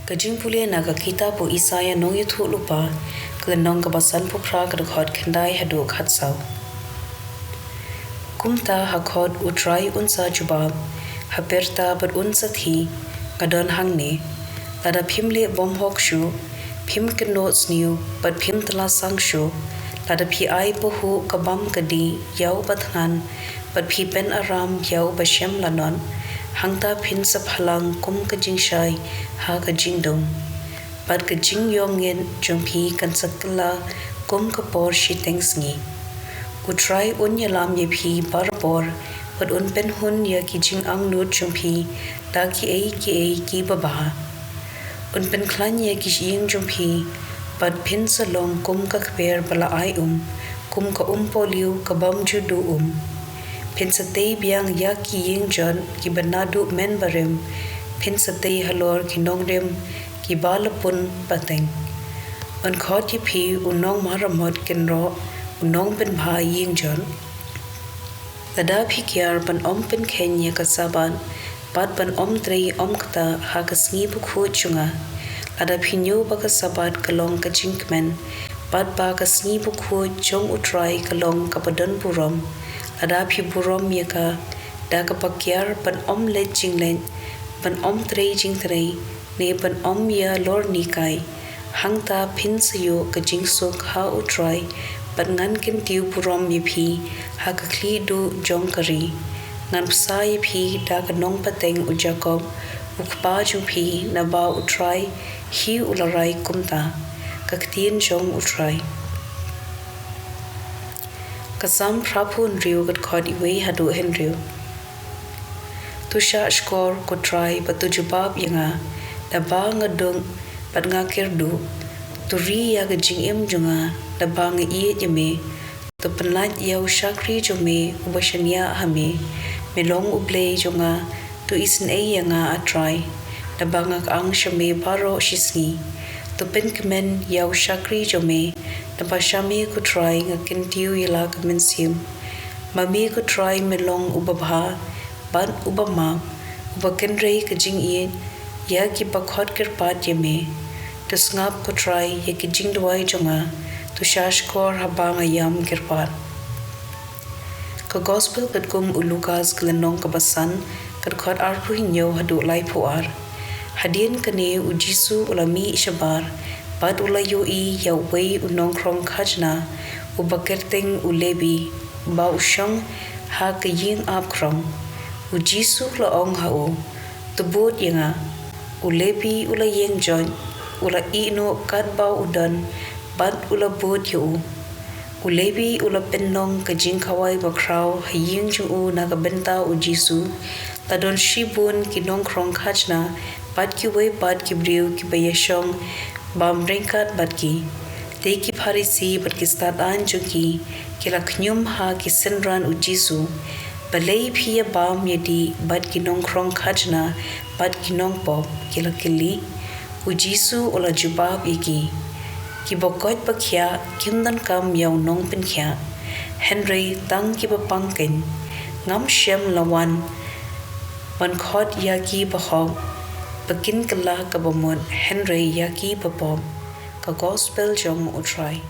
Ka jingpule na ka kita po isaya nong yuthu lupa ka nong ka basan po pra ka khot khandai hadu khat sau. Kumta ha khot utrai unsa jubab ha perta bat unsa thi kadon hangne tada phimle bom hok shu phim ke notes new bat phim tala sang shu tada phi ai po hu ka bam ka di yau bathan bat phi pen aram yau bashem lanon hangta phin sa phalang kum ka jingshai ha ka jingdong bat ka jing yongen jongphi kan sakla kum ka por shi tengsngi utrai unyalam ye phi barbor bat un pen hun ya ki jing ang nut jongphi ta ki baba un pen klan ye ki jing jongphi bat phin sa long kum ka khper bala ai kum ka poliu ka bam judu phin sa te biang ya ki ying jon ki banadu men barem phin sa te halor ki nongdem ki balapun pateng un khot ye phi unong maramot kenro unong pen bha ying jon tada phi kyar ban pen khenya ka saban pat ban trei kta ha ka sngi bu khu chunga ada phinyo ba ka sabat kalong ka jinkmen pat ba ka sngi bu khu chong utrai kalong ka padan burom ada phi burom ye ka da ka pakyar ban le jinglen ban trei jing trei ne ban ya lor ni kai hangta phin sayo ka jing sok ha utrai ban ngan kin tiu burom ye phi ha ka khli du jong kari ngan psa ye phi da ka nong pateng u jacob ukpa ju phi na ba utrai hi ularai kumta ka ktien jong utrai kasam prapun riu gat khod iwe hadu henriu tusha skor ko try patu jubab yanga da ba ngadung pat nga kerdu turi ya ga jingem junga da ba nga iye jeme to penlaj ya ushakri jome ubashania hame melong Blei junga to isin e yanga a try da ba nga ang shame baro shisni to pen kemen ya ushakri jome da ba shame ko try nga kentiu yala kemensim mami ko try melong ubabha ban ubama ubakenrei ka jing ien ya ki pakhot ker pat yeme to snap ko try ya ki jing dwai jonga to shashkor habanga yam ker pat ka gospel kat kum ulukas klenong ka basan kat khot arpu hinyo hadu lai puar hadien kane u jisu ulami ishabar pat ulayo I ya wei unong krong khajna ubakerteng ulebi ba ushong ha ka ying ap krong u jisu la ong hao tubut yanga ulebi ula yeng join ula ino kat ba udan bat ula bot yu ulebi ula penong ka jing khawai ba kraw haying ju u na ka benta u jisu tadon shibun ki nong krong khajna bat ki wei bat ki briu ki bayashong bam ringkat bat ki te ki pharisi bat ki stat an ju ki la khnyum ha ki senran u jisu Blei phia bam yedi bat ki nong krong khajna bat ki nong pop kila kili u jisu ola jubab iki ki bokot pakhya kimdan kam yaw nong pen khya henry tang ki ba pangken ngam shem lawan ban khot ya ki ba khom bakin kala ka bamon henry ya ki ba pom ka gospel jong utrai